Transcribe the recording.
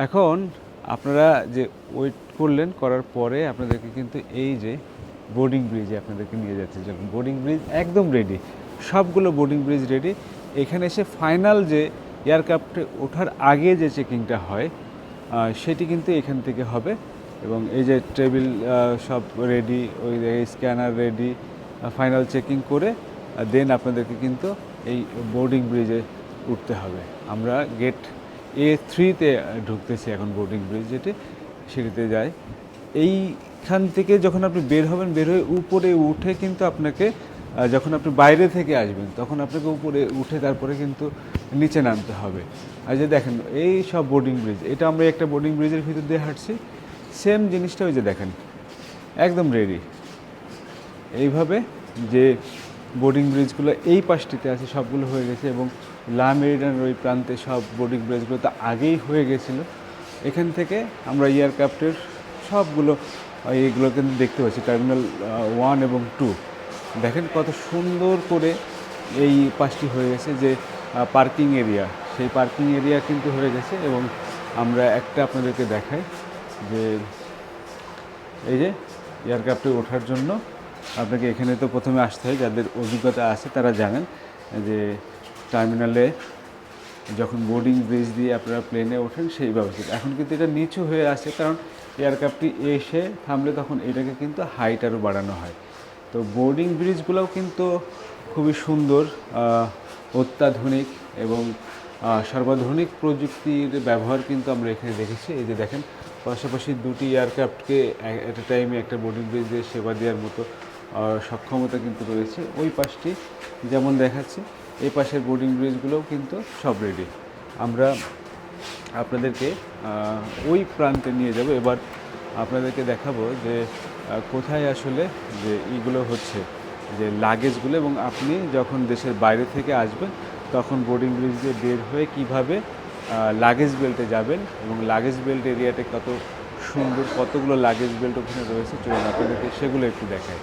এখন আপনারা যে ওয়েট করলেন, করার পরে আপনাদেরকে কিন্তু এই যে বোর্ডিং ব্রিজে আপনাদেরকে নিয়ে যাচ্ছে। যখন বোর্ডিং ব্রিজ একদম রেডি, সবগুলো বোর্ডিং ব্রিজ রেডি। এখানে এসে ফাইনাল যে এয়ারক্রাফটে ওঠার আগে যে চেকিংটা হয় সেটি কিন্তু এখান থেকে হবে। এবং এই যে টেবিল সব রেডি, ওই স্ক্যানার রেডি, ফাইনাল চেকিং করে দেন আপনাদেরকে কিন্তু এই বোর্ডিং ব্রিজে উঠতে হবে। আমরা গেট A3-তে ঢুকতেছি এখন, বোর্ডিং ব্রিজ যেটি সিঁড়িতে যায়। এইখান থেকে যখন আপনি বের হবেন, বের হয়ে উপরে উঠে কিন্তু আপনাকে যখন আপনি বাইরে থেকে আসবেন তখন আপনাকে উপরে উঠে তারপরে কিন্তু নিচে নামতে হবে। আর যে দেখেন এই সব বোর্ডিং ব্রিজ, এটা আমরা একটা বোর্ডিং ব্রিজের ভিতর দিয়ে হাঁটছি, সেম জিনিসটা ওই যে দেখেন একদম রেডি। এইভাবে যে বোর্ডিং ব্রিজগুলো এই পাশটিতে আছে সবগুলো হয়ে গেছে, এবং লা মেরিডিয়ানের ওই প্রান্তে সব বোর্ডিং ব্রিজগুলো তো আগেই হয়ে গেছিলো। এখান থেকে আমরা এয়ারক্রাফটের সবগুলো এইগুলো কিন্তু দেখতে পাচ্ছি, টার্মিনাল 1 এবং 2। দেখেন কত সুন্দর করে এই পাশটি হয়ে গেছে, যে পার্কিং এরিয়া, সেই পার্কিং এরিয়া কিন্তু হয়ে গেছে। এবং আমরা একটা আপনাদেরকে দেখাই যে এই যে এয়ারক্রাফটে ওঠার জন্য আপনাকে এখানে তো প্রথমে আসতে হয়, যাদের অভিজ্ঞতা আছে তারা জানেন যে টার্মিনালে যখন বোর্ডিং ব্রিজ দিয়ে আপনারা প্লেনে ওঠেন সেই ব্যবস্থা। এখন কিন্তু এটা নিচু হয়ে আসে, কারণ এয়ারক্রাফটটি এসে থামলে তখন এটাকে কিন্তু হাইট আরও বাড়ানো হয়। তো বোর্ডিং ব্রিজগুলোও কিন্তু খুবই সুন্দর, অত্যাধুনিক এবং সর্বাধুনিক প্রযুক্তির ব্যবহার কিন্তু আমরা এখানে দেখেছি। এই যে দেখেন পাশাপাশি দুটি এয়ারক্রাফটকে এট এ টাইমে একটা বোর্ডিং ব্রিজ দিয়ে সেবা দেওয়ার মতো সক্ষমতা কিন্তু রয়েছে। ওই পাশটি যেমন দেখাচ্ছে, এই পাশের বোর্ডিং ব্রিজগুলোও কিন্তু সব রেডি। আমরা আপনাদেরকে ওই প্রান্তে নিয়ে যাব। এবার আপনাদেরকে দেখাবো যে কোথায় আসলে যে এইগুলো হচ্ছে যে লাগেজগুলো, এবং আপনি যখন দেশের বাইরে থেকে আসবেন তখন বোর্ডিং ব্রিজ দিয়ে বের হয়ে কীভাবে লাগেজ বেল্টে যাবেন, এবং লাগেজ বেল্ট এরিয়াটা কত সুন্দর, কতগুলো লাগেজ বেল্ট ওখানে রয়েছে, চলুন আপনাদেরকে সেগুলো একটু দেখাই।